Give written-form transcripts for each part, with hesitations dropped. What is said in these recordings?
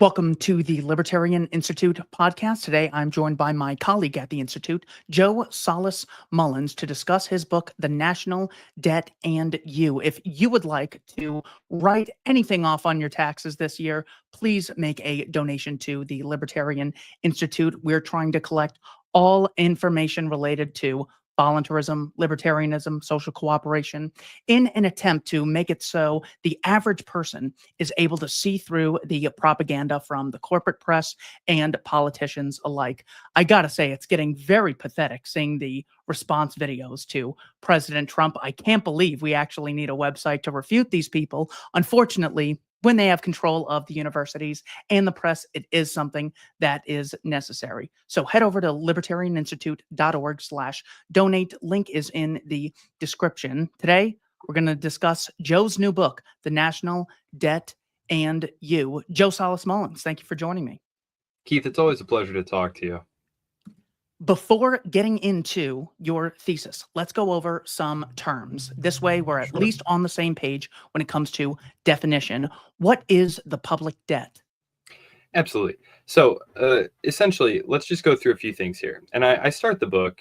Welcome to the Libertarian Institute podcast. Today, I'm joined by my colleague at the Institute, Joe Salas Mullins, to discuss his book, The National Debt and You. If you would like to write anything off on your taxes this year, please make a donation to the Libertarian Institute. We're trying to collect all information related to voluntarism, libertarianism, social cooperation, in an attempt to make it so the average person is able to see through the propaganda from the corporate press and politicians alike. I gotta say, it's getting very pathetic seeing the response videos to President Trump. I can't believe we actually need a website to refute these people. Unfortunately, when they have control of the universities and the press, it is something that is necessary. So head over to libertarianinstitute.org/donate. Link is in the description. Today, we're going to discuss Joe's new book, The National Debt and You. Joe Salas Mullins, thank you for joining me. Keith, it's always a pleasure to talk to you. Before getting into your thesis, let's go over some terms. This way, we're at least on the same page when it comes to definition. What is the public debt? Absolutely. So essentially, let's just go through a few things here. And I start the book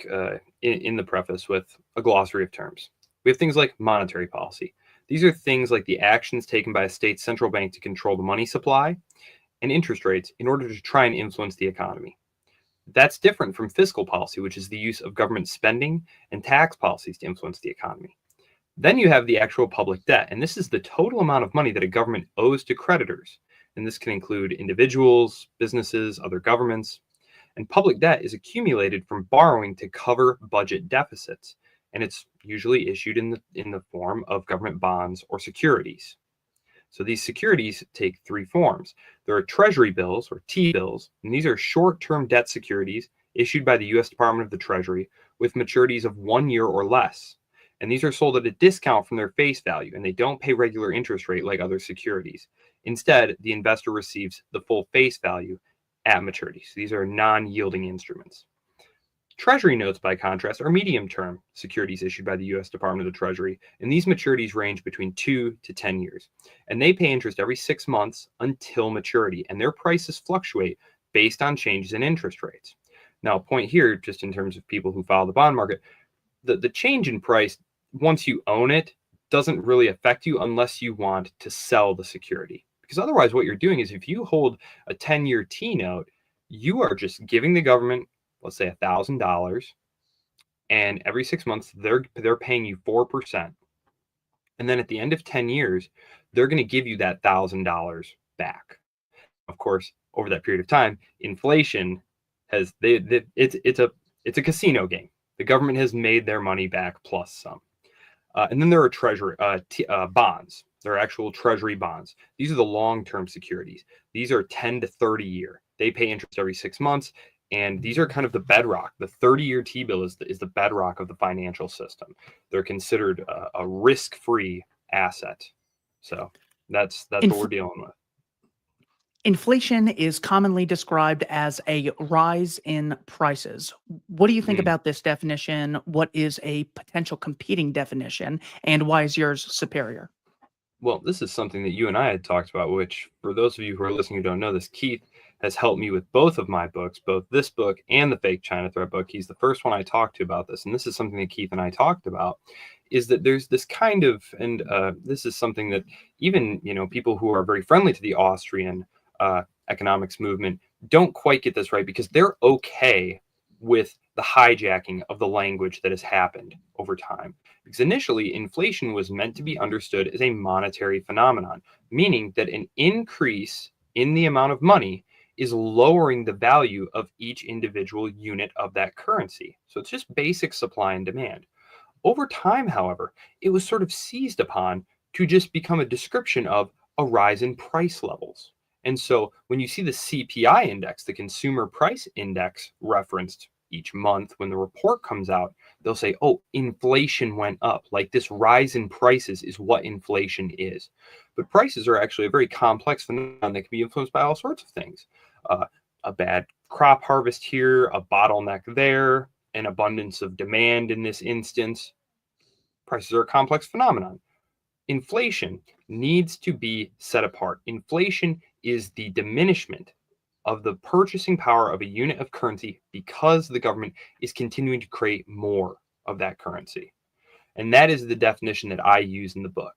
in the preface with a glossary of terms. We have things like monetary policy. These are things like the actions taken by a state central bank to control the money supply and interest rates in order to try and influence the economy. That's different from fiscal policy, which is the use of government spending and tax policies to influence the economy. Then you have the actual public debt, and this is the total amount of money that a government owes to creditors. And this can include individuals, businesses, other governments. And public debt is accumulated from borrowing to cover budget deficits, and it's usually issued in the form of government bonds or securities. So these securities take three forms. There are treasury bills or T-bills, and these are short-term debt securities issued by the U.S. Department of the Treasury with maturities of 1 year or less. And these are sold at a discount from their face value, and they don't pay regular interest rate like other securities. Instead, the investor receives the full face value at maturity. So these are non-yielding instruments. Treasury notes, by contrast, are medium-term securities issued by the U.S. Department of the Treasury, and these maturities range between 2 to 10 years. And they pay interest every 6 months until maturity, and their prices fluctuate based on changes in interest rates. Now, a point here, just in terms of people who follow the bond market, the change in price, once you own it, doesn't really affect you unless you want to sell the security. Because otherwise, what you're doing is if you hold a 10-year T-note, you are just giving the government, let's say $1,000, and every 6 months they're paying you 4%. And then at the end of 10 years, they're going to give you that $1,000 back. Of course, over that period of time, inflation has it's a casino game. The government has made their money back plus some. And then there are treasury bonds. There are actual treasury bonds. These are the long-term securities. These are 10 to 30 year. They pay interest every 6 months. And these are kind of the bedrock. The 30-year T-bill is the bedrock of the financial system. They're considered a risk-free asset. So that's what we're dealing with. Inflation is commonly described as a rise in prices. What do you think about this definition? What is a potential competing definition? And why is yours superior? Well, this is something that you and I had talked about, which for those of you who are listening who don't know this, Keith has helped me with both of my books, both this book and the Fake China Threat book. He's the first one I talked to about this. And this is something that Keith and I talked about, is that there's this kind of, and this is something that even, people who are very friendly to the Austrian economics movement don't quite get this right, because they're okay with the hijacking of the language that has happened over time. Because initially, inflation was meant to be understood as a monetary phenomenon, meaning that an increase in the amount of money is lowering the value of each individual unit of that currency. So it's just basic supply and demand. Over time, however, it was sort of seized upon to just become a description of a rise in price levels. And so when you see the CPI index, the consumer price index, referenced each month when the report comes out, they'll say, oh, inflation went up. Like this rise in prices is what inflation is. But prices are actually a very complex phenomenon that can be influenced by all sorts of things. A bad crop harvest here, a bottleneck there, an abundance of demand in this instance. Prices are a complex phenomenon. inflation needs to be set apart. Inflation is the diminishment of the purchasing power of a unit of currency because the government is continuing to create more of that currency. And that is the definition that I use in the book,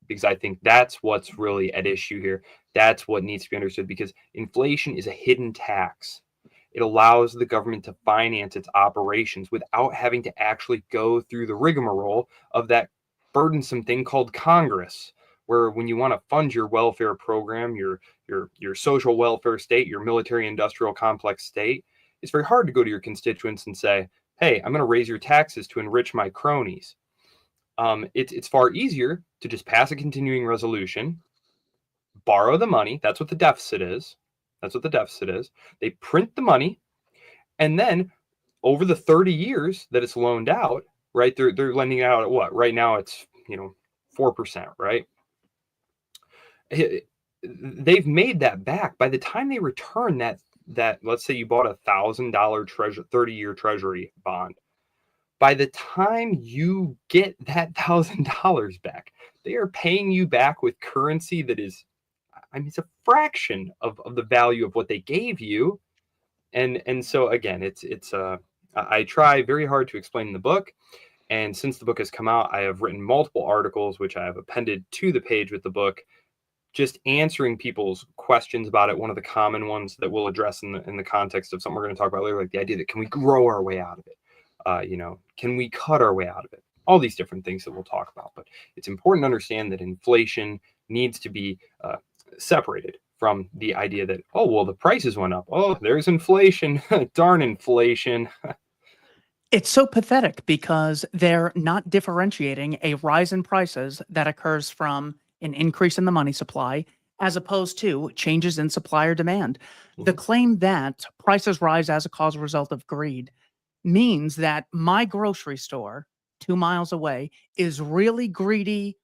because I think that's what's really at issue here. That's what needs to be understood, because inflation is a hidden tax. It allows the government to finance its operations without having to actually go through the rigmarole of that burdensome thing called Congress, where when you want to fund your welfare program, your social welfare state, your military industrial complex state, it's very hard to go to your constituents and say, hey, I'm going to raise your taxes to enrich my cronies. It's far easier to just pass a continuing resolution, borrow the money. That's what the deficit is. That's what the deficit is. They print the money, and then over the 30 years that it's loaned out, right? They're lending it out at what? Right now it's 4%, right? They've made that back. By the time they return that let's say you bought $1,000 30-year treasury bond. By the time you get that $1,000 back, they are paying you back with currency that is, it's a fraction of the value of what they gave you. And so again, I try very hard to explain in the book. And since the book has come out, I have written multiple articles, which I have appended to the page with the book, just answering people's questions about it. One of the common ones that we'll address in the context of something we're going to talk about later, like the idea that can we grow our way out of it? Can we cut our way out of it? All these different things that we'll talk about. But it's important to understand that inflation needs to be separated from the idea that, oh, well, the prices went up. Oh, there's inflation. Darn inflation. It's so pathetic because they're not differentiating a rise in prices that occurs from an increase in the money supply as opposed to changes in supply or demand. The claim that prices rise as a cause or result of greed means that my grocery store 2 miles away is really greedy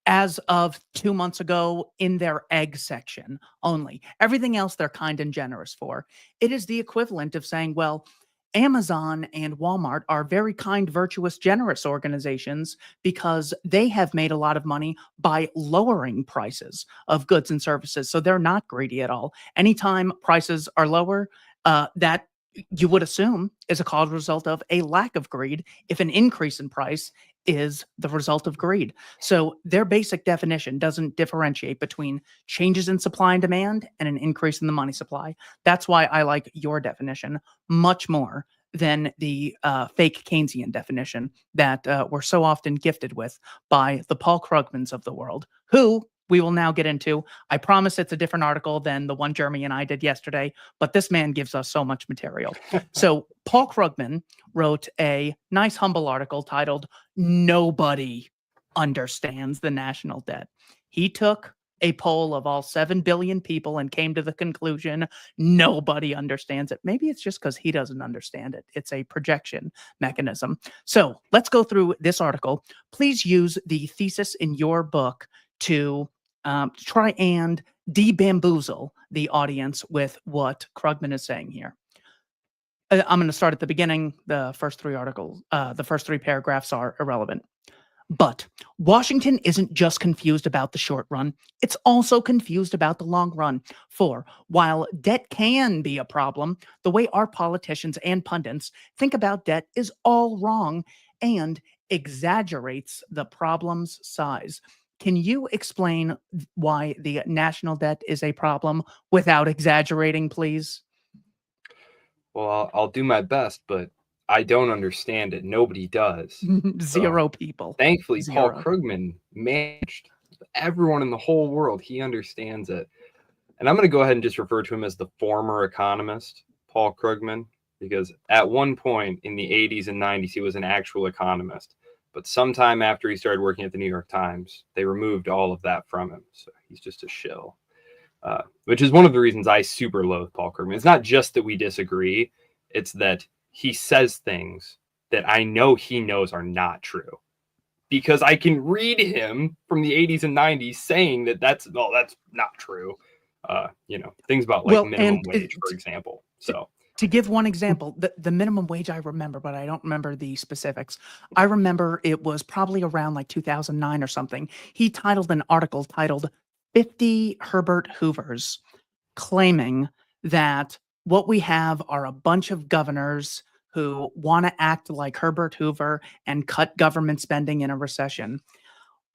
as of 2 months ago in their egg section only. Everything else they're kind and generous for. It is the equivalent of saying, well, Amazon and Walmart are very kind, virtuous, generous organizations because they have made a lot of money by lowering prices of goods and services. So they're not greedy at all. Anytime prices are lower, that you would assume is a cause result of a lack of greed if an increase in price is the result of greed. So their basic definition doesn't differentiate between changes in supply and demand and an increase in the money supply. That's why I like your definition much more than the fake Keynesian definition that we're so often gifted with by the Paul Krugmans of the world, who we will now get into. I promise it's a different article than the one Jeremy and I did yesterday, but this man gives us so much material. So Paul Krugman wrote a nice, humble article titled, "Nobody Understands the National Debt." He took a poll of all 7 billion people and came to the conclusion nobody understands it. Maybe it's just because he doesn't understand it. It's a projection mechanism. So let's go through this article. Please use the thesis in your book to try and de-bamboozle the audience with what Krugman is saying here. I'm going to start at the beginning. The first 3 paragraphs are irrelevant. But Washington isn't just confused about the short run, it's also confused about the long run. For while debt can be a problem, the way our politicians and pundits think about debt is all wrong and exaggerates the problem's size. Can you explain why the national debt is a problem without exaggerating, please? Well, I'll do my best, but I don't understand it. Nobody does. Zero people. Thankfully, Zero. Paul Krugman managed everyone in the whole world. He understands it. And I'm going to go ahead and just refer to him as the former economist, Paul Krugman, because at one point in the 80s and 90s, he was an actual economist. But sometime after he started working at the New York Times, they removed all of that from him. So he's just a shill, which is one of the reasons I super loathe Paul Krugman. It's not just that we disagree. It's that he says things that I know he knows are not true, because I can read him from the 80s and 90s saying that that's not true. Things about like minimum wage, for example. So To give one example, the minimum wage I remember, but I don't remember the specifics. I remember it was probably around like 2009 or something. He titled an article titled 50 Herbert Hoovers, claiming that what we have are a bunch of governors who want to act like Herbert Hoover and cut government spending in a recession.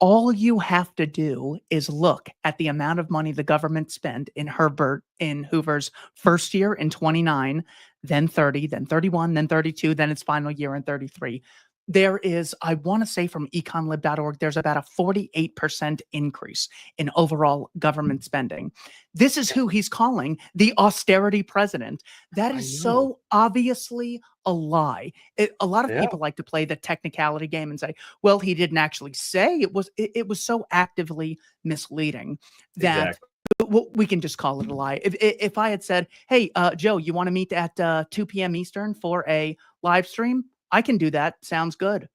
All you have to do is look at the amount of money the government spent in Hoover's first year in 29, then 30, then 31, then 32, then its final year in 33. There is, I want to say from econlib.org, there's about a 48% increase in overall government spending. This is who he's calling the austerity president. That I is know. so obviously a lie. A lot of Yeah. people like to play the technicality game and say, well, he didn't actually say it was, it was so actively misleading that Exactly. we can just call it a lie. If I had said, hey, Joe, you want to meet at 2 p.m. Eastern for a live stream? I can do that. Sounds good.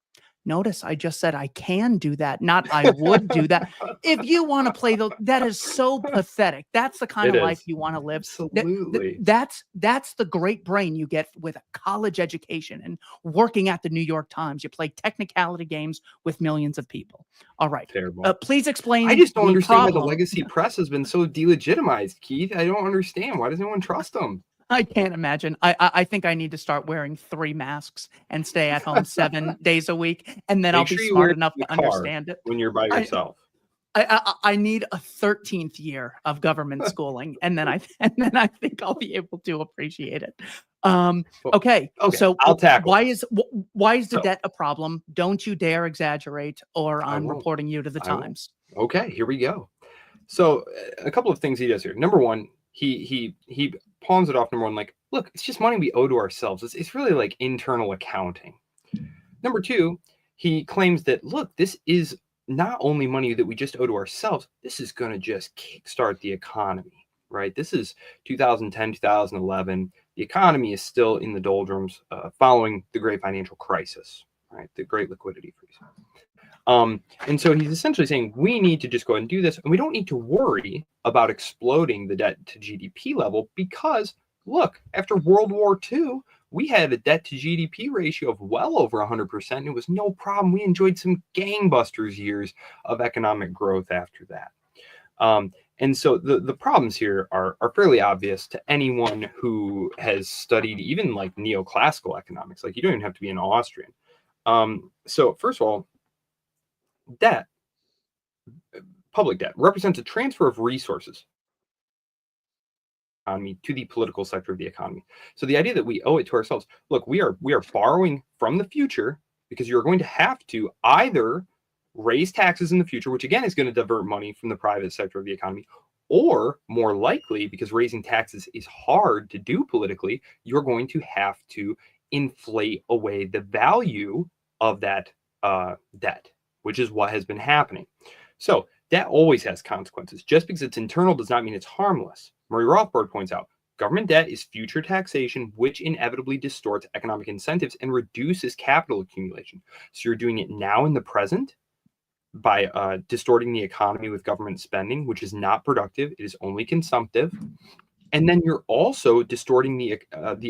Notice I just said I can do that, not I would do that. If you want to play that is so pathetic. That's the kind It of life is. you want to live. Absolutely. That's the great brain you get with a college education and working at the New York Times. You play technicality games with millions of people. All right. Terrible. Please explain. I just don't the understand why the problem. legacy press has been so delegitimized, Keith. I don't understand. Why does anyone trust them? I can't imagine. I think I need to start wearing 3 masks and stay at home 7 days a week, and then I'll Make be sure you wear smart it enough in the to car understand it. when you're by I yourself. I need a 13th year of government schooling, and then I think I'll be able to appreciate it. Well, Okay, okay, so I'll tackle why this. is the So debt a problem? Don't you dare exaggerate, or I I'm won't. reporting you to the I won't. Times. Okay, here we go. So a couple of things he does here. Number one, he pawns it off. Number one, like, look, it's just money we owe to ourselves. It's really like internal accounting. Number two, he claims that, look, this is not only money that we just owe to ourselves, this is going to just kickstart the economy, right? This is 2010, 2011. The economy is still in the doldrums following the great financial crisis, right? The great liquidity freeze. And so he's essentially saying we need to just go ahead and do this, and we don't need to worry about exploding the debt to GDP level because, look, after World War II, we had a debt to GDP ratio of well over 100%. It was no problem. We enjoyed some gangbusters years of economic growth after that. And so the problems here are fairly obvious to anyone who has studied even like neoclassical economics. Like, you don't even have to be an Austrian. So first of all, debt, public debt, represents a transfer of resources economy to the political sector of the economy. So the idea that we owe it to ourselves, look, we are borrowing from the future because you're going to have to either raise taxes in the future, which again is going to divert money from the private sector of the economy, or more likely, because raising taxes is hard to do politically, you're going to have to inflate away the value of that debt, which is what has been happening. So that always has consequences. Just because it's internal does not mean it's harmless. Murray Rothbard points out, government debt is future taxation, which inevitably distorts economic incentives and reduces capital accumulation. So you're doing it now in the present by distorting the economy with government spending, which is not productive. It is only consumptive. And then you're also distorting the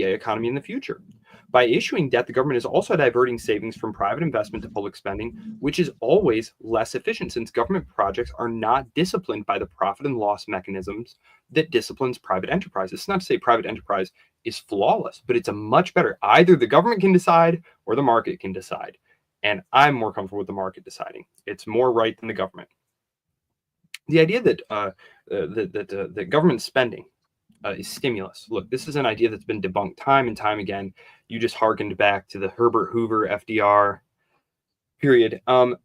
economy in the future. By issuing debt, the government is also diverting savings from private investment to public spending, which is always less efficient since government projects are not disciplined by the profit and loss mechanisms that disciplines private enterprise. It's not to say private enterprise is flawless, but it's a much better. Either the government can decide or the market can decide. And I'm more comfortable with the market deciding. It's more right than the government. The idea that government spending is stimulus. Look, this is an idea that's been debunked time and time again. You just hearkened back to the Herbert Hoover FDR period.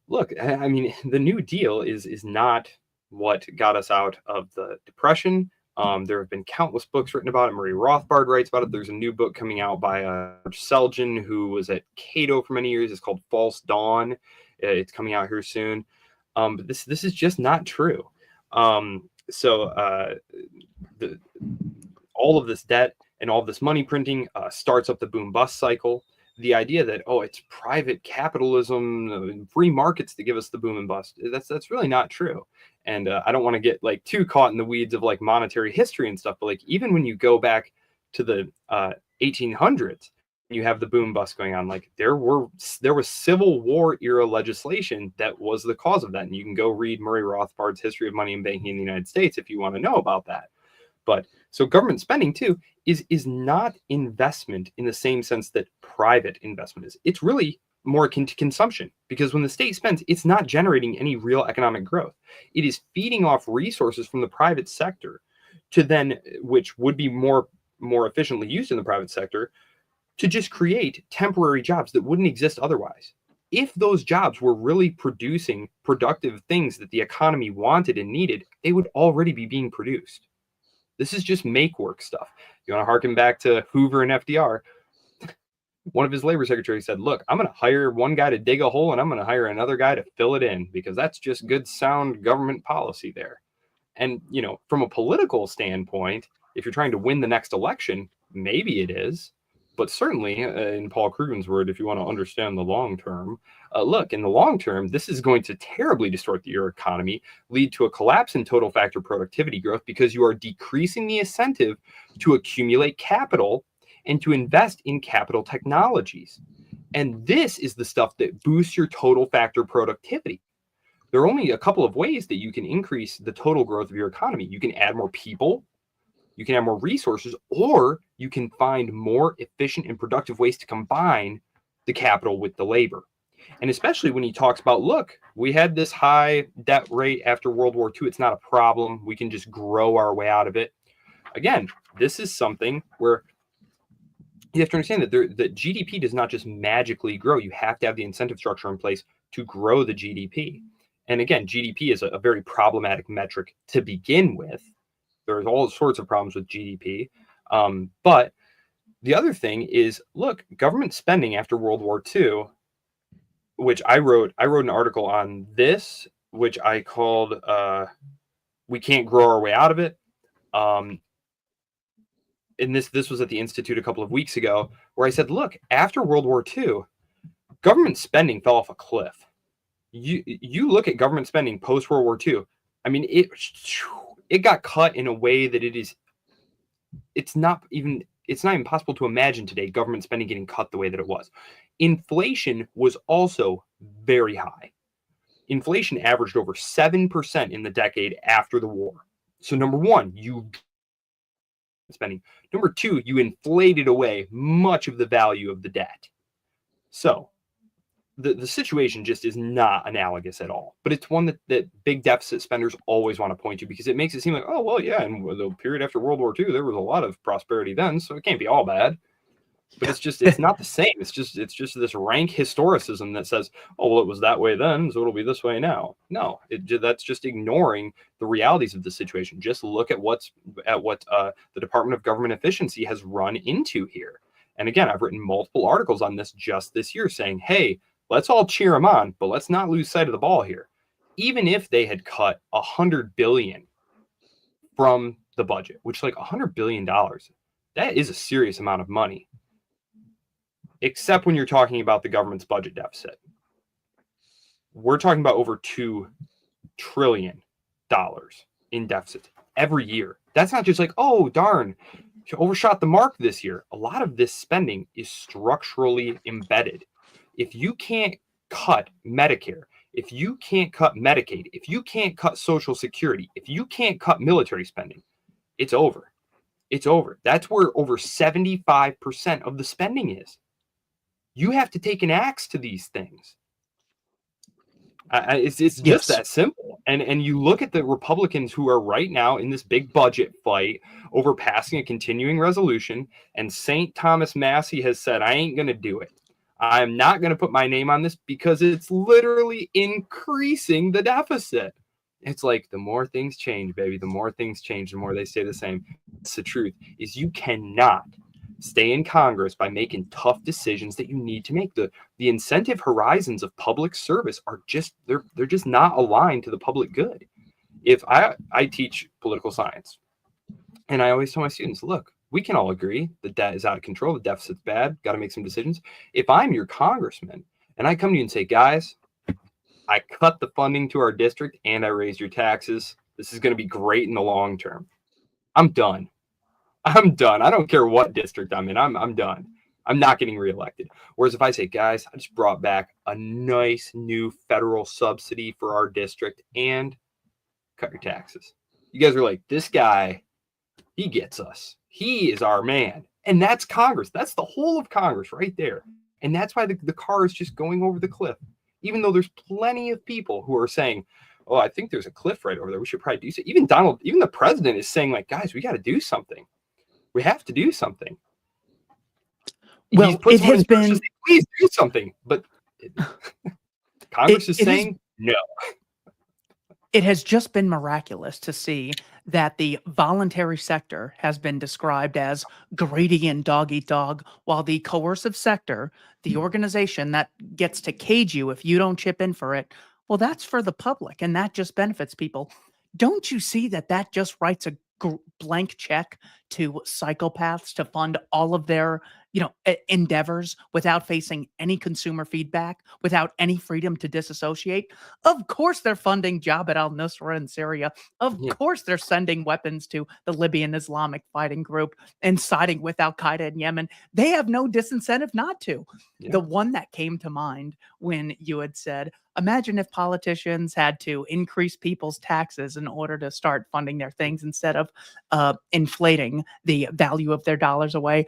Look, I mean, the New Deal is not what got us out of the Depression. There have been countless books written about it. Murray Rothbard writes about it. There's a new book coming out by Selgin, who was at Cato for many years. It's called False Dawn. It's coming out here soon. But this is just not true. All of this debt and all of this money printing starts up the boom bust cycle. The idea that, oh, it's private capitalism, free markets that give us the boom and bust, that's really not true. And I don't want to get like too caught in the weeds of like monetary history and stuff, but like even when you go back to the 1800s, you have the boom bust going on. Like there was Civil War era legislation that was the cause of that. And you can go read Murray Rothbard's History of Money and Banking in the United States if you want to know about that. But so government spending too is not investment in the same sense that private investment is. It's really more akin to consumption, because when the state spends, it's not generating any real economic growth. It is feeding off resources from the private sector to then, which would be more efficiently used in the private sector, to just create temporary jobs that wouldn't exist otherwise. If those jobs were really producing productive things that the economy wanted and needed, they would already be being produced. This is just make work stuff. You want to harken back to Hoover and FDR. One of his labor secretaries said, look, I'm going to hire one guy to dig a hole and I'm going to hire another guy to fill it in, because that's just good, sound government policy there. And, you know, from a political standpoint, if you're trying to win the next election, maybe it is. But certainly, in Paul Krugman's word, if you want to understand the long term, look, in the long term, this is going to terribly distort your economy, lead to a collapse in total factor productivity growth, because you are decreasing the incentive to accumulate capital and to invest in capital technologies. And this is the stuff that boosts your total factor productivity. There are only a couple of ways that you can increase the total growth of your economy. You can add more people, you can have more resources, or you can find more efficient and productive ways to combine the capital with the labor. And especially when he talks about, look, we had this high debt rate after World War II. It's not a problem. We can just grow our way out of it. Again, this is something where you have to understand that that GDP does not just magically grow. You have to have the incentive structure in place to grow the GDP. And again, GDP is a very problematic metric to begin with. There's all sorts of problems with GDP. But the other thing is, look, government spending after World War II, which I wrote an article on this, which I called "We Can't Grow Our Way Out of It." And this was at the Institute a couple of weeks ago, where I said, look, after World War II, government spending fell off a cliff. You look at government spending post World War II. I mean, it got cut in a way that it's not even possible to imagine today government spending getting cut the way that it was. Inflation was also very high. Inflation averaged over 7% in the decade after the war. So number one, you spending. Number two, you inflated away much of the value of the debt. So the situation just is not analogous at all. But it's one that big deficit spenders always want to point to, because it makes it seem like, oh, well, yeah, in the period after World War II, there was a lot of prosperity then, so it can't be all bad. But it's not the same. It's just this rank historicism that says, oh, well, it was that way then, so it'll be this way now. No, that's just ignoring the realities of the situation. Just look at what the Department of Government Efficiency has run into here. And again, I've written multiple articles on this just this year saying, hey, let's all cheer them on, but let's not lose sight of the ball here. Even if they had cut $100 billion from the budget, which, like, $100 billion, that is a serious amount of money. Except when you're talking about the government's budget deficit. We're talking about over $2 trillion in deficit every year. That's not just like, oh, darn, you overshot the mark this year. A lot of this spending is structurally embedded. If you can't cut Medicare, if you can't cut Medicaid, if you can't cut Social Security, if you can't cut military spending, it's over. It's over. That's where over 75% of the spending is. You have to take an axe to these things. It's just that simple. And you look at the Republicans who are right now in this big budget fight over passing a continuing resolution, and St. Thomas Massey has said, I ain't going to do it. I'm not going to put my name on this because it's literally increasing the deficit. It's like, the more things change, baby, the more things change, the more they stay the same. It's the truth is you cannot stay in Congress by making tough decisions that you need to make. The incentive horizons of public service are just, they're just not aligned to the public good. If I teach political science, and I always tell my students, look, we can all agree the debt is out of control, the deficit's bad, got to make some decisions. If I'm your congressman and I come to you and say, guys, I cut the funding to our district and I raised your taxes, this is going to be great in the long term, I'm done. I'm done. I don't care what district I'm in. I'm done. I'm not getting reelected. Whereas if I say, guys, I just brought back a nice new federal subsidy for our district and cut your taxes. You guys are like, this guy, he gets us. He is our man. And that's Congress. That's the whole of Congress right there. And that's why the car is just going over the cliff. Even though there's plenty of people who are saying, oh, I think there's a cliff right over there. We should probably do so. Even the president is saying, like, guys, we got to do something. We have to do something. Well, it has been. Say, please do something. But Congress is saying no. It has just been miraculous to see that the voluntary sector has been described as greedy and dog eat dog, while the coercive sector, the organization that gets to cage you if you don't chip in for it, well, that's for the public and that just benefits people. Don't you see that that just writes a blank check to psychopaths to fund all of their endeavors without facing any consumer feedback, without any freedom to disassociate? Of course they're funding Jabhat al-Nusra in Syria. Of course they're sending weapons to the Libyan Islamic fighting group and siding with al-Qaeda in Yemen. They have no disincentive not to. The one that came to mind when you had said, imagine if politicians had to increase people's taxes in order to start funding their things instead of inflating the value of their dollars away.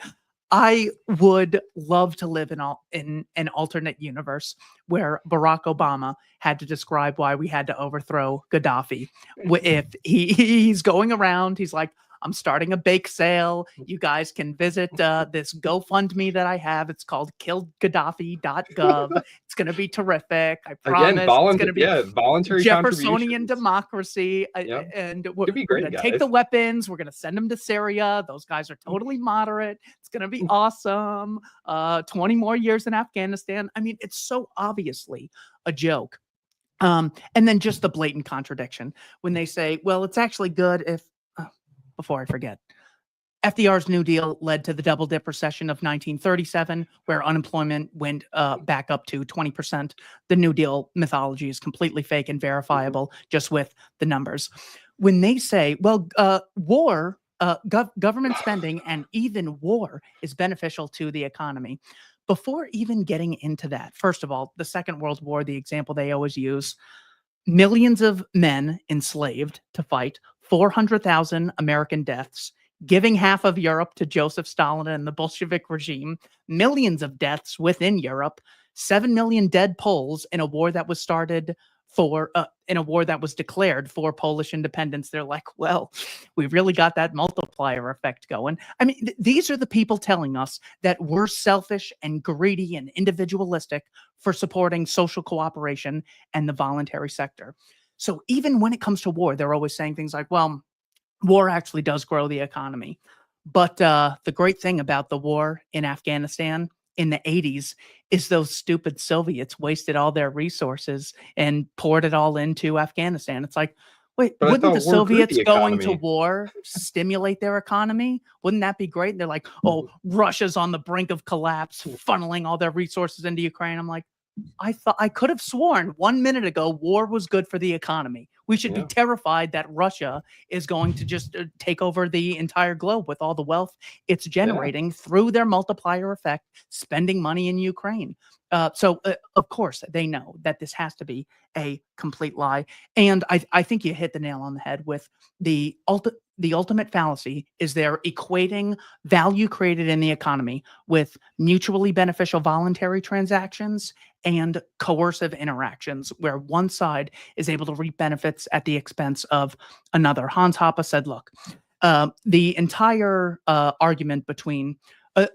I would love to live in an alternate universe where Barack Obama had to describe why we had to overthrow Gaddafi. If he's going around, he's like, I'm starting a bake sale. You guys can visit this GoFundMe that I have. It's called killgaddafi.gov. It's going to be terrific. I promise. Again, it's going to be voluntary Jeffersonian democracy. And we're going to take the weapons. We're going to send them to Syria. Those guys are totally moderate. It's going to be awesome. 20 more years in Afghanistan. I mean, it's so obviously a joke. And then just the blatant contradiction when they say, well, it's actually good if, before I forget, FDR's New Deal led to the double dip recession of 1937, where unemployment went back up to 20%. The New Deal mythology is completely fake and verifiable just with the numbers. When they say, well, war, government spending and even war is beneficial to the economy. Before even getting into that, first of all, the Second World War, the example they always use, millions of men enslaved to fight, 400,000 American deaths, giving half of Europe to Joseph Stalin and the Bolshevik regime, millions of deaths within Europe, 7 million dead Poles in a war that was started in a war that was declared for Polish independence. They're like, well, we really got that multiplier effect going. I mean, these are the people telling us that we're selfish and greedy and individualistic for supporting social cooperation and the voluntary sector. So even when it comes to war, they're always saying things like, well, war actually does grow the economy. But the great thing about the war in Afghanistan in the 80s is those stupid Soviets wasted all their resources and poured it all into Afghanistan. It's like, wait, wouldn't the Soviets going to war stimulate their economy? Wouldn't that be great? And they're like, oh, Russia's on the brink of collapse, funneling all their resources into Ukraine. I'm like, I could have sworn 1 minute ago war was good for the economy. We should be terrified that Russia is going to just take over the entire globe with all the wealth it's generating through their multiplier effect, spending money in Ukraine. So, of course, they know that this has to be a complete lie. And I think you hit the nail on the head with the ultimate fallacy is they're equating value created in the economy with mutually beneficial voluntary transactions and coercive interactions where one side is able to reap benefits at the expense of another. Hans Hoppe said, look, the entire argument between,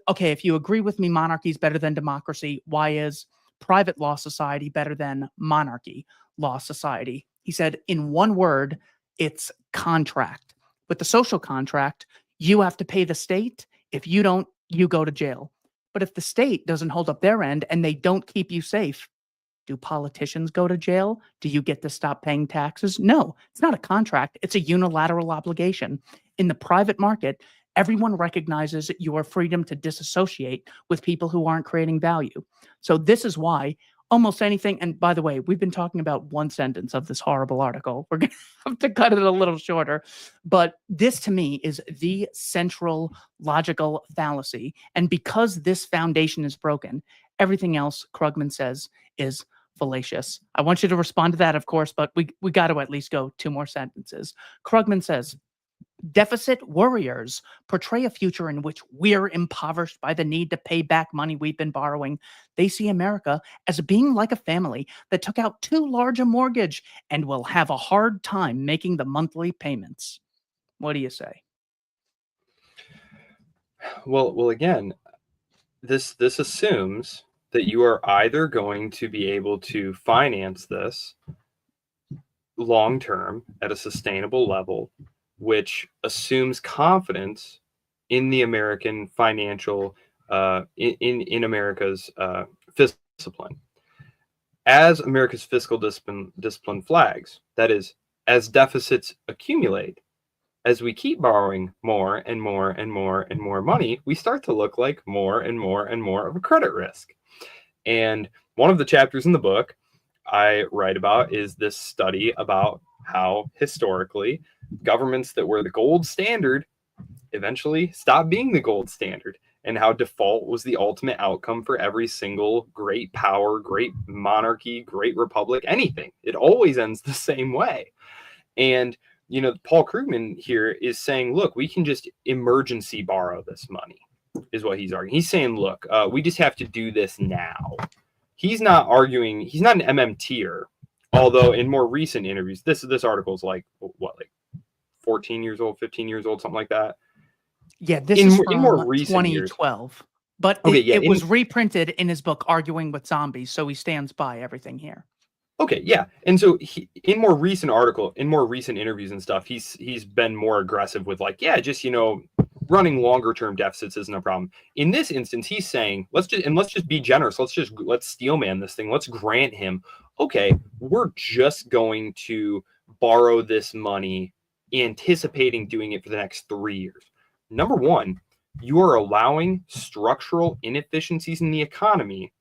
okay, if you agree with me, monarchy is better than democracy, why is private law society better than monarchy law society? He said, in one word, it's contract. With the social contract, you have to pay the state. If you don't, you go to jail. But if the state doesn't hold up their end and they don't keep you safe, do politicians go to jail? Do you get to stop paying taxes? No, it's not a contract. It's a unilateral obligation. In the private market, everyone recognizes your freedom to disassociate with people who aren't creating value. So this is why almost anything. And by the way, we've been talking about one sentence of this horrible article. We're going to have to cut it a little shorter. But this to me is the central logical fallacy. And because this foundation is broken, everything else Krugman says is fallacious. I want you to respond to that, of course, but we got to at least go 2 more sentences. Krugman says, deficit worriers portray a future in which we're impoverished by the need to pay back money we've been borrowing. They see America as being like a family that took out too large a mortgage and will have a hard time making the monthly payments. What do you say? Well, again, this assumes that you are either going to be able to finance this long term at a sustainable level, which assumes confidence in the American financial, in America's fiscal discipline. As America's fiscal discipline flags, that is, as deficits accumulate, as we keep borrowing more and more and more and more money, we start to look like more and more and more of a credit risk. And one of the chapters in the book I write about is this study about how historically governments that were the gold standard eventually stopped being the gold standard, and how default was the ultimate outcome for every single great power, great monarchy, great republic, anything. It always ends the same way. And Paul Krugman here is saying, look, we can just emergency borrow this money, is what he's arguing. He's saying, look, we just have to do this now. He's not arguing, he's not an MMTer, although in more recent interviews, this article is like 14 years old, 15 years old, something like that. Yeah, this is from more recent 2012. Years. But it was reprinted in his book, Arguing with Zombies, so he stands by everything here. Okay, yeah. And so in more recent interviews and stuff, he's been more aggressive with like, yeah, just, running longer term deficits isn't a problem. In this instance, he's saying, let's just be generous. Let's steelman this thing. Let's grant him, okay, we're just going to borrow this money, anticipating doing it for the next 3 years. Number one, you are allowing structural inefficiencies in the economy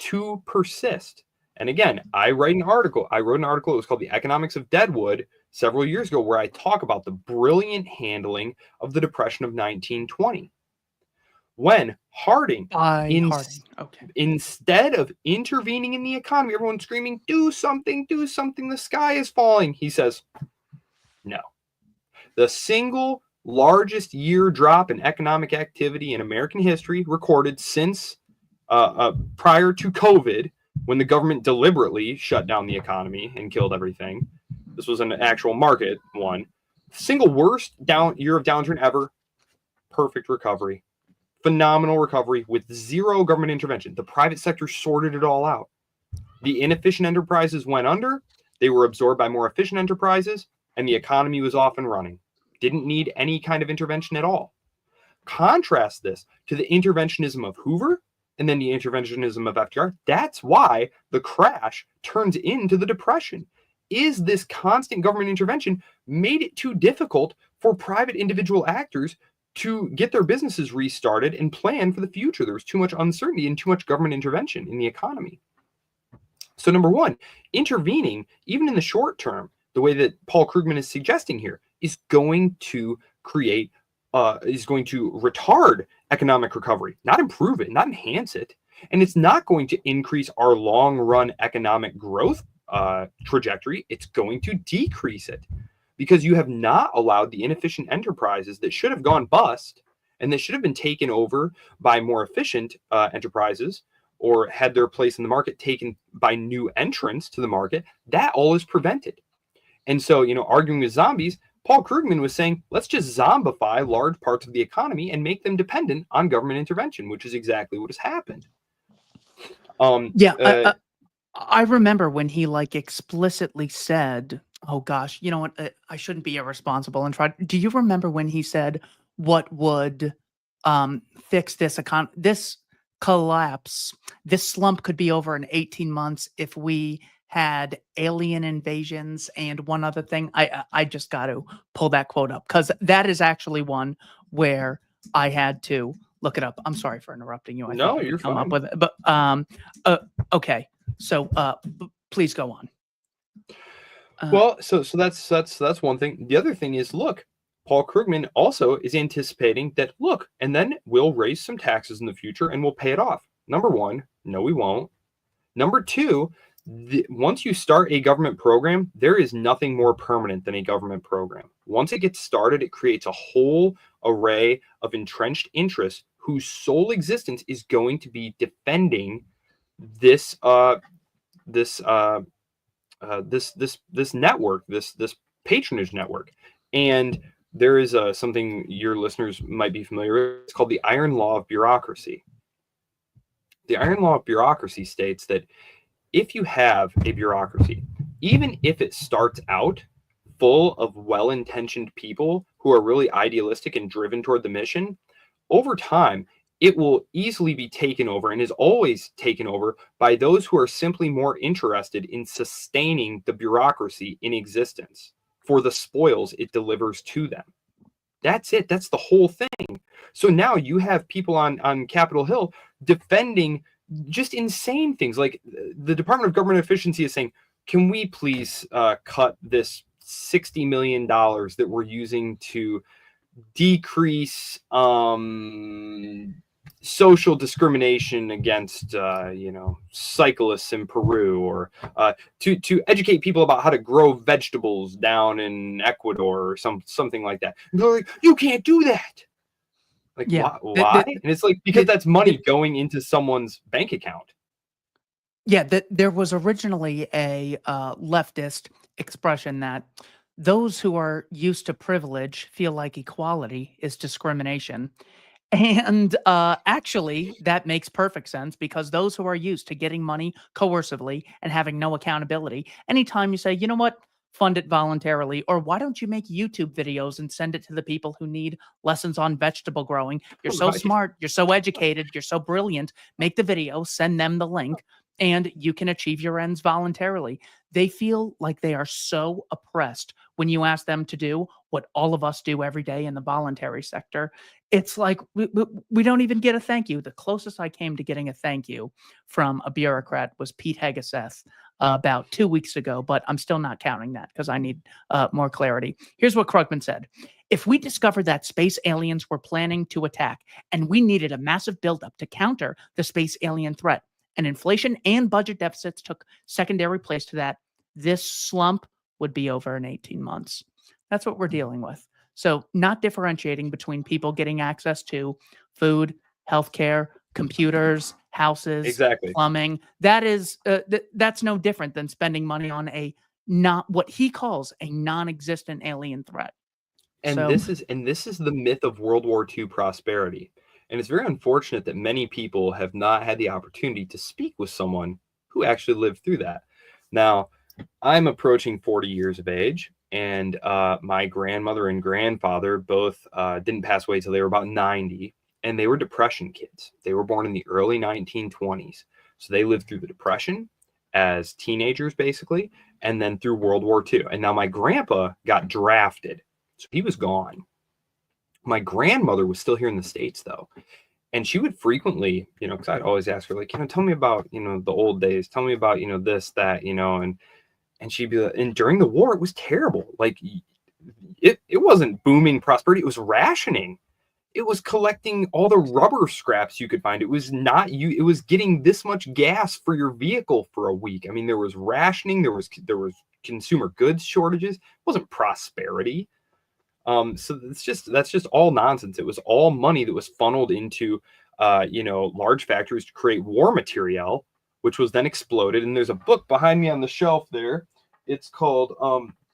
to persist. And again, I wrote an article. It was called The Economics of Deadwood several years ago, where I talk about the brilliant handling of the Depression of 1920. When Harding, instead of intervening in the economy, everyone's screaming, do something, the sky is falling. He says, no. The single largest year drop in economic activity in American history recorded since prior to COVID, when the government deliberately shut down the economy and killed everything. This was an actual market one. Single worst year of downturn ever. Perfect recovery. Phenomenal recovery with zero government intervention. The private sector sorted it all out. The inefficient enterprises went under. They were absorbed by more efficient enterprises, and the economy was off and running. Didn't need any kind of intervention at all. Contrast this to the interventionism of Hoover and then the interventionism of FDR. That's why the crash turns into the Depression. Is this constant government intervention made it too difficult for private individual actors to get their businesses restarted and plan for the future? There was too much uncertainty and too much government intervention in the economy. So number one, intervening, even in the short term, the way that Paul Krugman is suggesting here, is going to retard economic recovery, not improve it, not enhance it. And it's not going to increase our long-run economic growth trajectory. It's going to decrease it, because you have not allowed the inefficient enterprises that should have gone bust and that should have been taken over by more efficient enterprises, or had their place in the market taken by new entrants to the market. That all is prevented. And so, arguing with zombies, Paul Krugman was saying, let's just zombify large parts of the economy and make them dependent on government intervention, which is exactly what has happened. I remember when he explicitly said, oh gosh, you know what? I shouldn't be irresponsible and try. Do you remember when he said what would fix this collapse? This slump could be over in 18 months if we had alien invasions and one other thing. I just got to pull that quote up, because that is actually one where I had to look it up. I'm sorry for interrupting you. I No, thought you're you'd come up fine. with it, but okay. So please go on. Well, so that's one thing. The other thing is, look, Paul Krugman also is anticipating that, look, and then we'll raise some taxes in the future and we'll pay it off. Number one, no, we won't. Number two, once you start a government program, there is nothing more permanent than a government program. Once it gets started, it creates a whole array of entrenched interests whose sole existence is going to be defending this this network, this patronage network. And there is something your listeners might be familiar with. It's called the Iron Law of Bureaucracy. The Iron Law of Bureaucracy states that if you have a bureaucracy, even if it starts out full of well-intentioned people who are really idealistic and driven toward the mission, over time, it will easily be taken over and is always taken over by those who are simply more interested in sustaining the bureaucracy in existence for the spoils it delivers to them. That's it. That's the whole thing. So now you have people on Capitol Hill defending just insane things. Like the Department of Government Efficiency is saying, can we please cut this $60 million that we're using to decrease social discrimination against cyclists in Peru, or to educate people about how to grow vegetables down in Ecuador, or something like that. And they're like, you can't do that. Like, Yeah. why? And it's like, because that's money going into someone's bank account. Yeah, there was originally a leftist expression that those who are used to privilege feel like equality is discrimination. And actually, that makes perfect sense, because those who are used to getting money coercively and having no accountability, anytime you say, you know what, fund it voluntarily, or why don't you make YouTube videos and send it to the people who need lessons on vegetable growing? You're so Right. smart, you're so educated, you're so brilliant. Make the video, send them the link, and you can achieve your ends voluntarily. They feel like they are so oppressed when you ask them to do what all of us do every day in the voluntary sector. It's like we don't even get a thank you. The closest I came to getting a thank you from a bureaucrat was Pete Hegeseth about 2 weeks ago, but I'm still not counting that because I need more clarity. Here's what Krugman said. If we discovered that space aliens were planning to attack and we needed a massive buildup to counter the space alien threat, and inflation and budget deficits took secondary place to that, this slump would be over in 18 months. That's what we're dealing with. So not differentiating between people getting access to food, healthcare, computers, houses, Exactly. plumbing. That is that's no different than spending money on a not what he calls a non-existent alien threat. And So this is the myth of World War II prosperity. And it's very unfortunate that many people have not had the opportunity to speak with someone who actually lived through that. Now, I'm approaching 40 years of age, and my grandmother and grandfather both didn't pass away till they were about 90, and they were Depression kids. They were born in the early 1920s. So they lived through the Depression as teenagers, basically, and then through World War II. And now my grandpa got drafted, so he was gone. My grandmother was still here in the States, though. And she would frequently, because I'd always ask her, like, tell me about, the old days. Tell me about, this, that, and she'd be like, and during the war, it was terrible. Like, it wasn't booming prosperity. It was rationing. It was collecting all the rubber scraps you could find. It was not you. It was getting this much gas for your vehicle for a week. I mean, there was rationing. There was consumer goods shortages. It wasn't prosperity. So that's just all nonsense. It was all money that was funneled into, large factories to create war material, which was then exploded. And there's a book behind me on the shelf there. It's called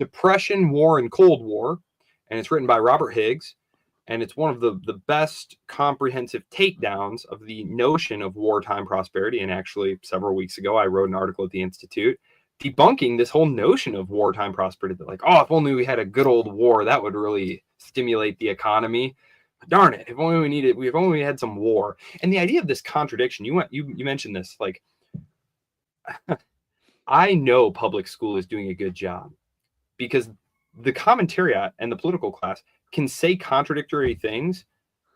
Depression, War, and Cold War, and it's written by Robert Higgs. And it's one of the best comprehensive takedowns of the notion of wartime prosperity. And actually, several weeks ago, I wrote an article at the Institute debunking this whole notion of wartime prosperity, that, like, oh, if only we had a good old war, that would really stimulate the economy. But darn it, if only we had some war. And the idea of this contradiction, you mentioned this, like, I know public school is doing a good job because the commentariat and the political class can say contradictory things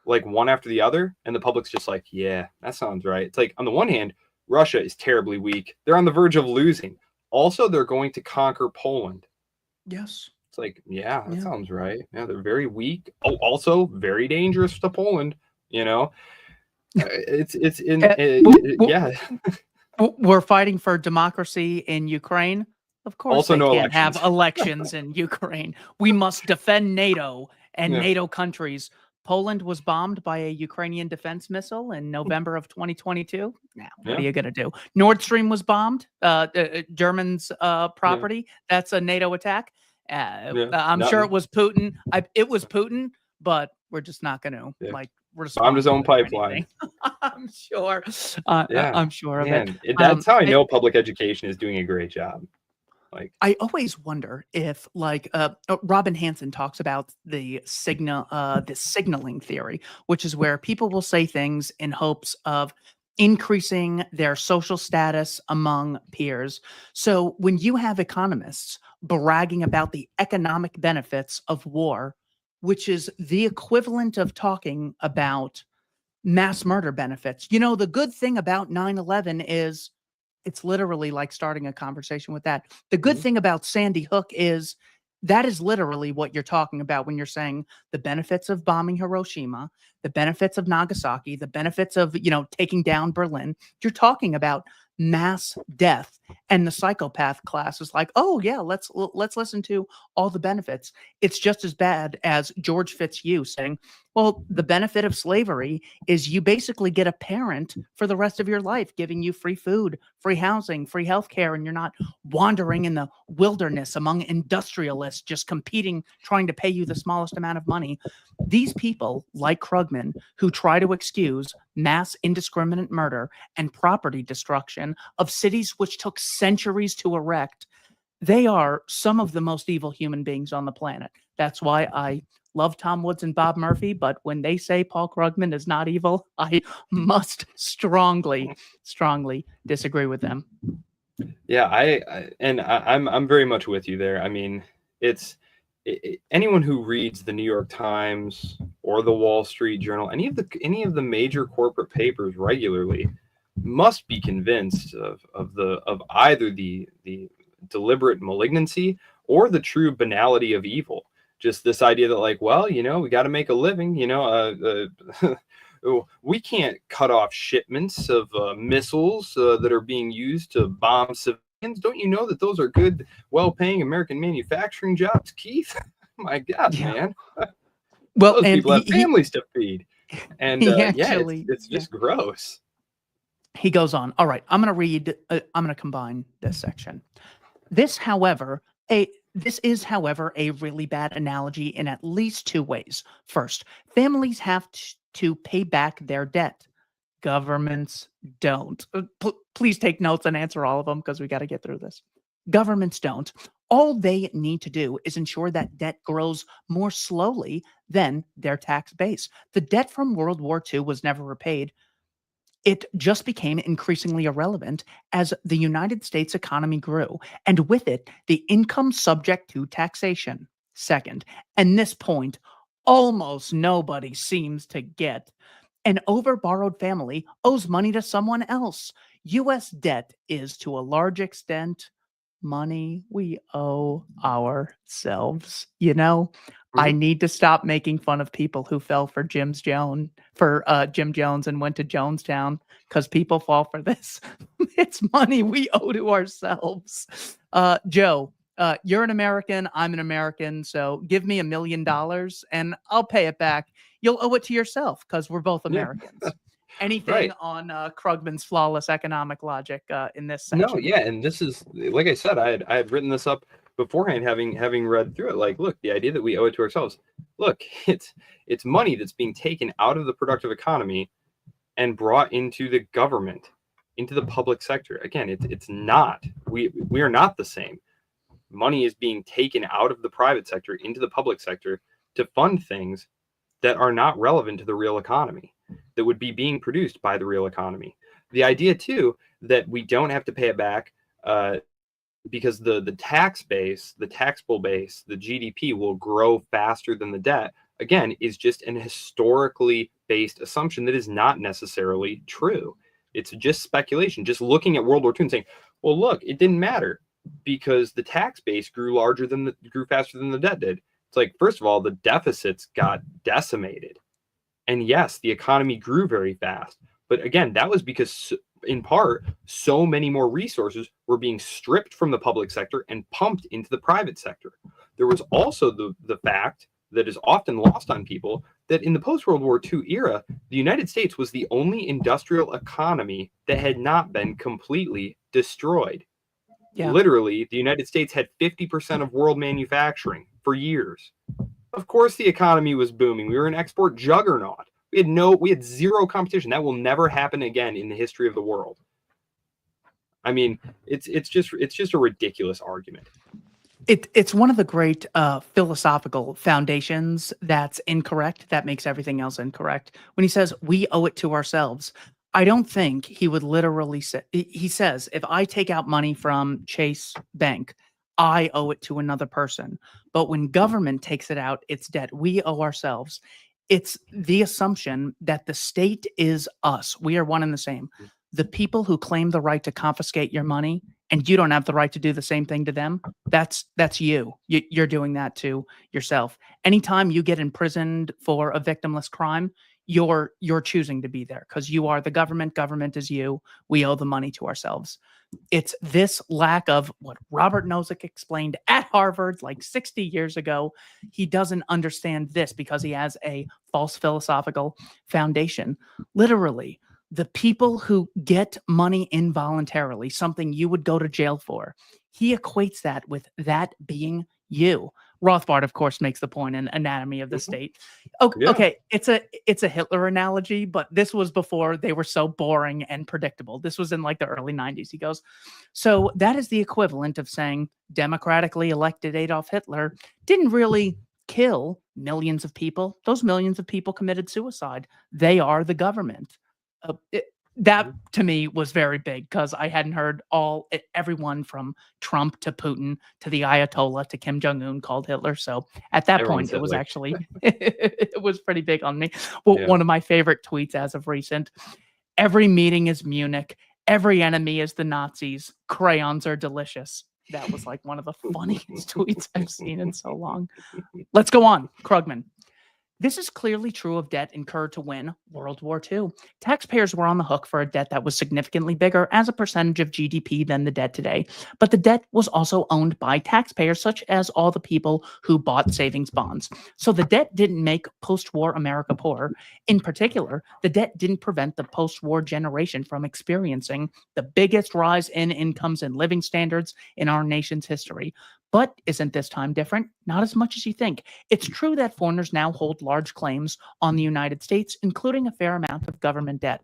like one after the other, and the public's just like, yeah, that sounds right. It's like, on the one hand, Russia is terribly weak. They're on the verge of losing. Also, they're going to conquer Poland. Yes. It's like, yeah, that Yeah. sounds right. Yeah, they're very weak. Oh, also very dangerous to Poland. You know, it's in yeah. We're fighting for democracy in Ukraine. Of course, Also, they no can't have elections. elections in Ukraine. We must defend NATO and Yeah. NATO countries. Poland was bombed by a Ukrainian defense missile in November of 2022. Now, what are Yeah. you going to do? Nord Stream was bombed, German's property. That's a NATO attack. Yeah. I'm sure it was Putin. It was Putin, but we're just not going to Yeah. respond Bombed his to own it or pipeline. anything. I'm sure. Yeah. I'm sure of it. Man, that's how I know public education is doing a great job. Like, I always wonder if, like, Robin Hanson talks about the signaling theory, which is where people will say things in hopes of increasing their social status among peers. So when you have economists bragging about the economic benefits of war, which is the equivalent of talking about mass murder benefits, the good thing about 9/11 is it's literally like starting a conversation with that. The good Mhm. thing about Sandy Hook is that is literally what you're talking about when you're saying the benefits of bombing Hiroshima, the benefits of Nagasaki, the benefits of, taking down Berlin. You're talking about mass death. And the psychopath class is like, oh yeah, let's listen to all the benefits. It's just as bad as George Fitzhugh saying, well, the benefit of slavery is you basically get a parent for the rest of your life, giving you free food, free housing, free healthcare, and you're not wandering in the wilderness among industrialists just competing, trying to pay you the smallest amount of money. These people, like Krugman, who try to excuse mass indiscriminate murder and property destruction of cities which took centuries to erect, they are some of the most evil human beings on the planet. That's why I love Tom Woods and Bob Murphy, but when they say Paul Krugman is not evil, I must strongly disagree with them. Yeah, I'm very much with you there. I mean, anyone who reads the New York Times or the Wall Street Journal, any of the major corporate papers regularly, must be convinced of either the deliberate malignancy or the true banality of evil. Just this idea that, like, well, we got to make a living, we can't cut off shipments of missiles that are being used to bomb civilians. Don't you know that those are good, well-paying American manufacturing jobs, Keith? My God, Yeah. man. Well, Those and people have families to feed. And it's just gross. He goes on. All right, I'm going to combine this section. This is, however, a really bad analogy in at least two ways. First, families have to pay back their debt. Governments don't. Please take notes and answer all of them because we got to get through this. Governments don't. All they need to do is ensure that debt grows more slowly than their tax base. The debt from World War II was never repaid. It just became increasingly irrelevant as the United States economy grew, and with it, the income subject to taxation. Second, and this point almost nobody seems to get, an overborrowed family owes money to someone else. U.S. debt is, to a large extent, money we owe ourselves. I need to stop making fun of people who fell for Jim Jones and went to Jonestown, because people fall for this. It's money we owe to ourselves. Joe, you're an American. I'm an American. So give me $1 million and I'll pay it back. You'll owe it to yourself because we're both Americans. Anything Right. on Krugman's flawless economic logic in this section? No, yeah, and this is, like I said, I had written this up beforehand, having read through it. Like, look, the idea that we owe it to ourselves. Look, it's money that's being taken out of the productive economy and brought into the government, into the public sector. Again, it's not. We are not the same. Money is being taken out of the private sector into the public sector to fund things that are not relevant to the real economy, that would be being produced by the real economy. The idea, too, that we don't have to pay it back because the tax base, the taxable base, the GDP will grow faster than the debt. again, is just an historically based assumption that is not necessarily true. It's just speculation, just looking at World War II and saying, well, look, it didn't matter because the tax base grew faster than the debt did. It's like, first of all, the deficits got decimated. And yes, the economy grew very fast. But again, that was because, in part, so many more resources were being stripped from the public sector and pumped into the private sector. There was also the fact that is often lost on people that in the post-World War II era, the United States was the only industrial economy that had not been completely destroyed. Yeah. Literally, the United States had 50% of world manufacturing for years. Of course, the economy was booming. We were an export juggernaut. We had zero competition. That will never happen again in the history of the world. I mean, it's just a ridiculous argument. It's one of the great philosophical foundations that's incorrect, that makes everything else incorrect. When he says we owe it to ourselves, I don't think he would literally say, he says, if I take out money from Chase Bank, I owe it to another person. But when government takes it out, it's debt. We owe ourselves. It's the assumption that the state is us. We are one and the same. The people who claim the right to confiscate your money and you don't have the right to do the same thing to them, that's you. You're doing that to yourself. Anytime you get imprisoned for a victimless crime, you're choosing to be there because you are the government. Government is you. We owe the money to ourselves. It's this lack of what Robert Nozick explained at Harvard like 60 years ago. He doesn't understand this because he has a false philosophical foundation. Literally, the people who get money involuntarily, something you would go to jail for, he equates that with that being you. Rothbard, of course, makes the point in Anatomy of the State. Okay, it's a Hitler analogy, but this was before they were so boring and predictable. This was in like the early 90s. He goes, so that is the equivalent of saying democratically elected Adolf Hitler didn't really kill millions of people. Those millions of people committed suicide. They are the government. That to me was very big because I hadn't heard everyone from Trump to Putin to the Ayatollah to Kim Jong-un called Hitler. So at that point, it was actually, it was pretty big on me. Well, one of my favorite tweets as of recent, every meeting is Munich. Every enemy is the Nazis. Crayons are delicious. That was like one of the funniest tweets I've seen in so long. Let's go on. Krugman. This is clearly true of debt incurred to win World War II. Taxpayers were on the hook for a debt that was significantly bigger as a percentage of GDP than the debt today. But the debt was also owned by taxpayers, such as all the people who bought savings bonds. So the debt didn't make post-war America poor. In particular, the debt didn't prevent the post-war generation from experiencing the biggest rise in incomes and living standards in our nation's history. But isn't this time different? Not as much as you think. It's true that foreigners now hold large claims on the United States, including a fair amount of government debt.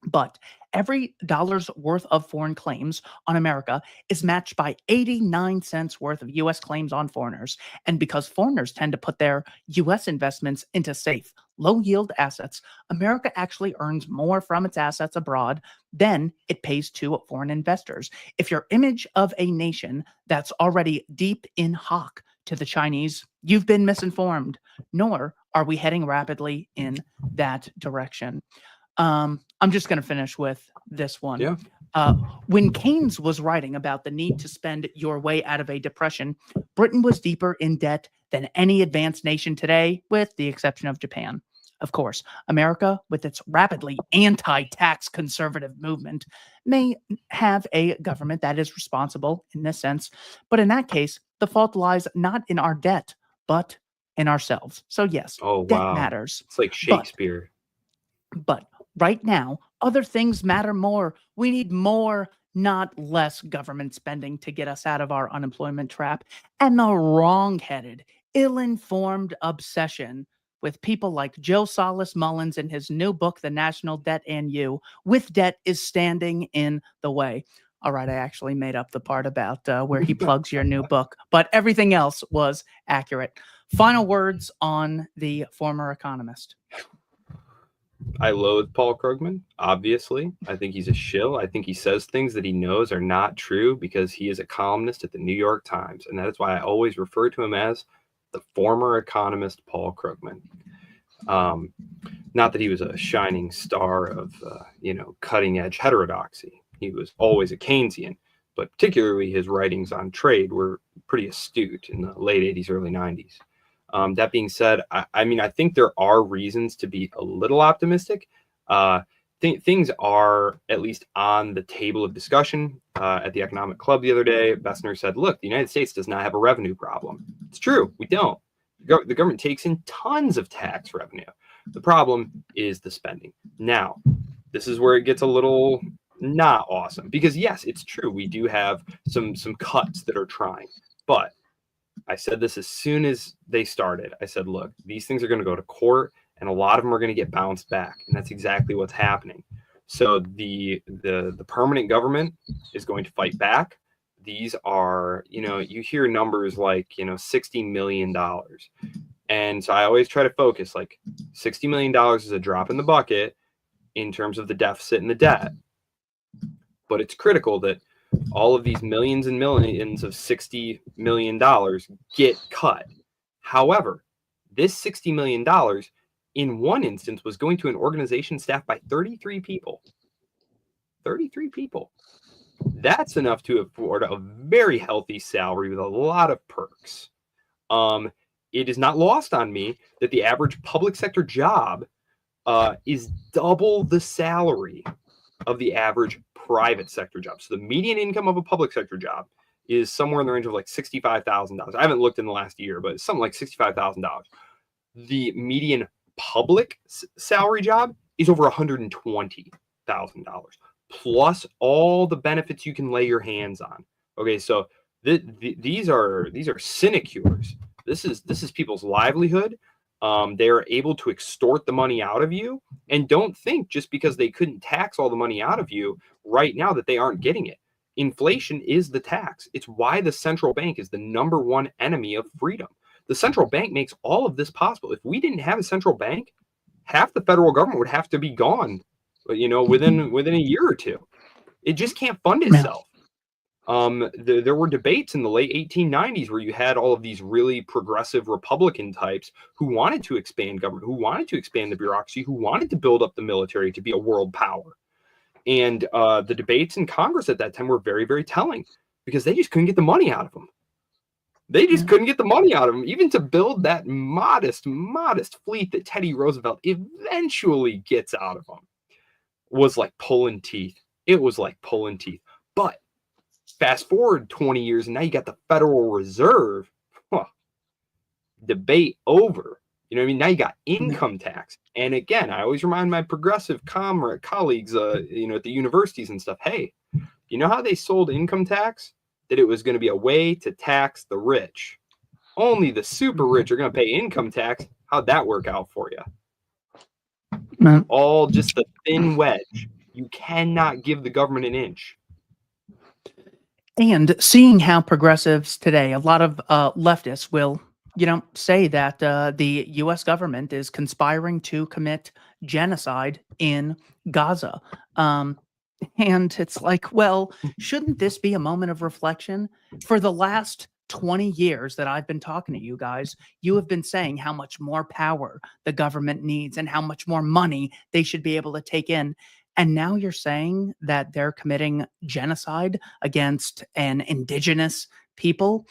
But every dollar's worth of foreign claims on America is matched by 89 cents worth of U.S. claims on foreigners. And because foreigners tend to put their U.S. investments into safe, low-yield assets, America actually earns more from its assets abroad than it pays to foreign investors. If your image of a nation that's already deep in hock to the Chinese, you've been misinformed, nor are we heading rapidly in that direction. I'm just going to finish with this one. Yeah. When Keynes was writing about the need to spend your way out of a depression, Britain was deeper in debt than any advanced nation today, with the exception of Japan. Of course, America, with its rapidly anti-tax conservative movement, may have a government that is responsible in this sense. But in that case, the fault lies not in our debt, but in ourselves. So yes, debt matters. It's like Shakespeare. But right now, other things matter more. We need more, not less government spending to get us out of our unemployment trap. And the wrong-headed, ill-informed obsession with people like Joe Salas Mullins in his new book, The National Debt and You, with debt is standing in the way. All right, I actually made up the part about where he plugs your new book, but everything else was accurate. Final words on the former economist. I loathe Paul Krugman, obviously. I think he's a shill. I think he says things that he knows are not true because he is a columnist at the New York Times. And that is why I always refer to him as the former economist Paul Krugman. Not that he was a shining star of, cutting edge heterodoxy. He was always a Keynesian, but particularly his writings on trade were pretty astute in the late 80s, early 90s. That being said, I think there are reasons to be a little optimistic. Things are at least on the table of discussion. At the Economic Club the other day, Bessner said, look, the United States does not have a revenue problem. It's true, we don't. The government takes in tons of tax revenue. The problem is the spending. Now, this is where it gets a little not awesome, because yes, it's true, we do have some cuts that are trying, but I said this as soon as they started. I said, look, these things are going to go to court, and a lot of them are going to get bounced back, and that's exactly what's happening. So the permanent government is going to fight back. These are, you hear numbers like, $60 million. And so I always try to focus, like, $60 million is a drop in the bucket in terms of the deficit and the debt. But it's critical that all of these millions and millions of $60 million get cut. However, this $60 million in one instance was going to an organization staffed by 33 people. 33 people. That's enough to afford a very healthy salary with a lot of perks. It is not lost on me that the average public sector job is double the salary of the average private sector job. So the median income of a public sector job is somewhere in the range of like $65,000. I haven't looked in the last year, but it's something like $65,000. The median public salary job is over $120,000, plus all the benefits you can lay your hands on. Okay, so these are sinecures. This is people's livelihood. They are able to extort the money out of you, and don't think just because they couldn't tax all the money out of you right now that they aren't getting it. Inflation is the tax. It's why the central bank is the number one enemy of freedom. The central bank makes all of this possible. If we didn't have a central bank, half the federal government would have to be gone, within a year or two. It just can't fund itself. There were debates in the late 1890s where you had all of these really progressive Republican types who wanted to expand government, who wanted to expand the bureaucracy, who wanted to build up the military to be a world power. And the debates in Congress at that time were very, very telling, because they just couldn't get the money out of them. They just couldn't get the money out of them, even to build that modest fleet that Teddy Roosevelt eventually gets out of them. Was like pulling teeth. It was like pulling teeth. But fast forward 20 years, and now you got the Federal Reserve. Debate over. Now you got income tax. And again, I always remind my progressive colleagues, at the universities and stuff, hey, you know how they sold income tax? That it was going to be a way to tax the rich. Only the super rich are going to pay income tax. How'd that work out for you? All just the thin wedge. You cannot give the government an inch. And seeing how progressives today, a lot of leftists will, say that the U.S. government is conspiring to commit genocide in Gaza. And it's like, well, shouldn't this be a moment of reflection? For the last 20 years that I've been talking to you guys, you have been saying how much more power the government needs and how much more money they should be able to take in. And now you're saying that they're committing genocide against an indigenous people.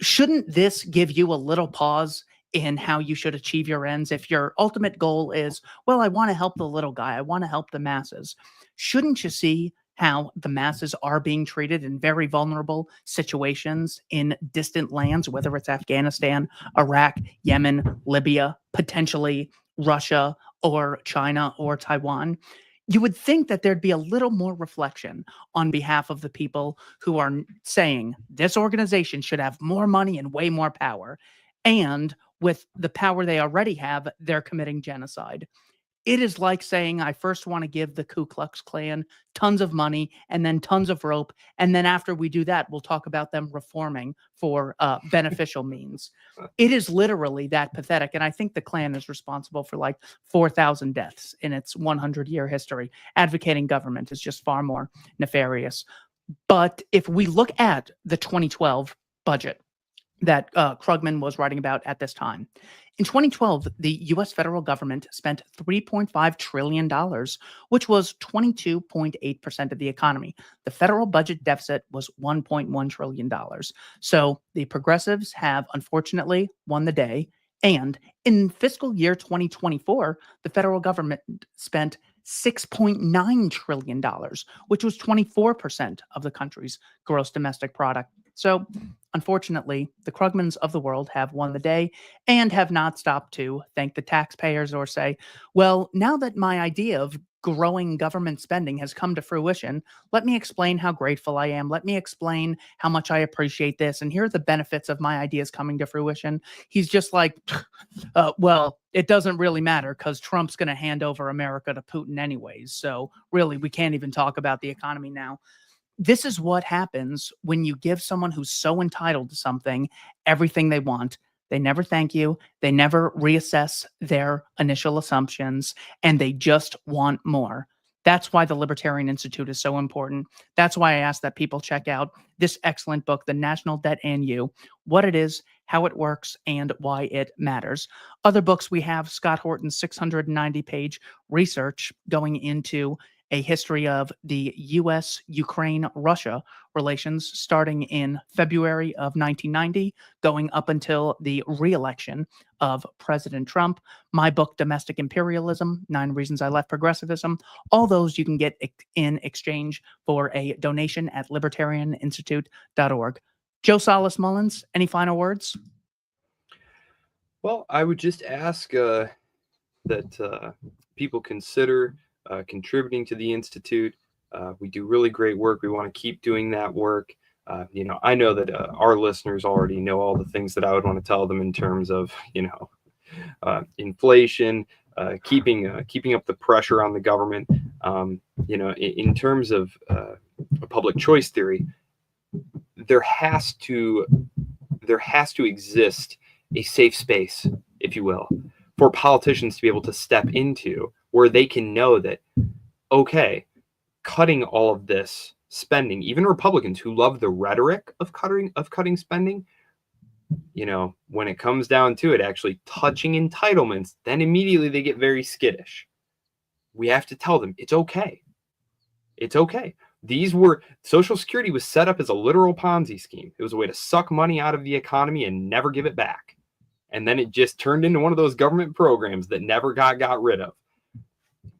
Shouldn't this give you a little pause in how you should achieve your ends? If your ultimate goal is, well, I want to help the little guy, I want to help the masses. Shouldn't you see how the masses are being treated in very vulnerable situations in distant lands, whether it's Afghanistan, Iraq, Yemen, Libya, potentially Russia or China or Taiwan? You would think that there'd be a little more reflection on behalf of the people who are saying this organization should have more money and way more power. And with the power they already have, they're committing genocide. It is like saying, I first want to give the Ku Klux Klan tons of money and then tons of rope. And then after we do that, we'll talk about them reforming for beneficial means. It is literally that pathetic. And I think the Klan is responsible for like 4,000 deaths in its 100-year history. Advocating government is just far more nefarious. But if we look at the 2012 budget, that Krugman was writing about at this time. In 2012, the US federal government spent $3.5 trillion, which was 22.8% of the economy. The federal budget deficit was $1.1 trillion. So the progressives have unfortunately won the day. And in fiscal year 2024, the federal government spent $6.9 trillion, which was 24% of the country's gross domestic product. So unfortunately, the Krugmans of the world have won the day and have not stopped to thank the taxpayers or say, well, now that my idea of growing government spending has come to fruition, let me explain how grateful I am. Let me explain how much I appreciate this. And here are the benefits of my ideas coming to fruition. He's just like, well, it doesn't really matter because Trump's going to hand over America to Putin anyways. So really, we can't even talk about the economy now. This is what happens when you give someone who's so entitled to something everything they want. They never thank you. They never reassess their initial assumptions, and they just want more. That's why the Libertarian Institute is so important. That's why I ask that people check out this excellent book, The National Debt and You, what it is, how it works, and why it matters. Other books we have Scott Horton's 690-page research going into a history of the U.S., Ukraine, Russia relations starting in February of 1990, going up until the re-election of President Trump. My book, Domestic Imperialism, 9 Reasons I Left Progressivism. All those you can get in exchange for a donation at libertarianinstitute.org. Joe Salas Mullins, any final words? Well, I would just ask that people consider contributing to the Institute. We do really great work. We want to keep doing that work. I know that our listeners already know all the things that I would want to tell them in terms of, inflation, keeping up the pressure on the government. In terms of a public choice theory, there has to exist a safe space, if you will, for politicians to be able to step into, where they can know that, okay, cutting all of this spending, even Republicans who love the rhetoric of cutting spending, when it comes down to it, actually touching entitlements, then immediately they get very skittish. We have to tell them it's okay. It's okay. Social Security was set up as a literal Ponzi scheme. It was a way to suck money out of the economy and never give it back. And then it just turned into one of those government programs that never got rid of.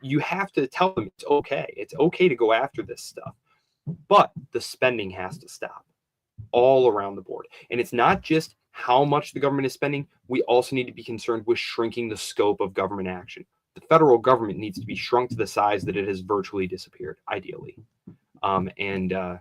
You have to tell them it's okay. It's okay to go after this stuff. But the spending has to stop all around the board. And it's not just how much the government is spending. We also need to be concerned with shrinking the scope of government action. The federal government needs to be shrunk to the size that it has virtually disappeared, ideally. There's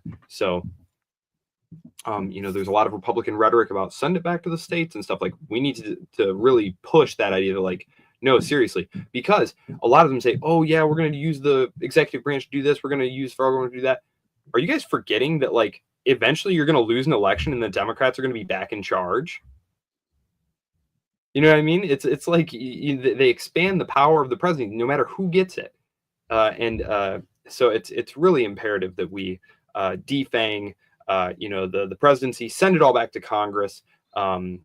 a lot of Republican rhetoric about send it back to the states and stuff. Like, we need to really push that idea to, like, no, seriously, because a lot of them say, oh yeah, we're going to use the executive branch to do this. We're going to use federal government to do that. Are you guys forgetting that, like, eventually you're going to lose an election and the Democrats are going to be back in charge? You know what I mean? It's like they expand the power of the president no matter who gets it. So it's really imperative that we defang the presidency, send it all back to Congress, and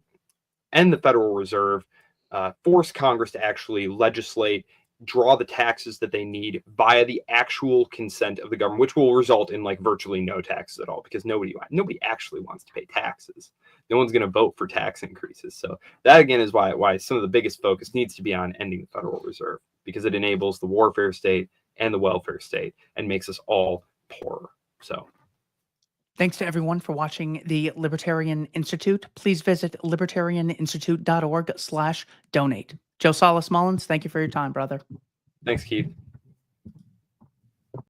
the Federal Reserve, force Congress to actually legislate, draw the taxes that they need via the actual consent of the government, which will result in, like, virtually no taxes at all, because nobody actually wants to pay taxes. No one's going to vote for tax increases. So that, again, is why some of the biggest focus needs to be on ending the Federal Reserve, because it enables the warfare state and the welfare state and makes us all poorer. So thanks to everyone for watching the Libertarian Institute. Please visit libertarianinstitute.org/donate. Joe Salas Mullins, thank you for your time, brother. Thanks, Keith.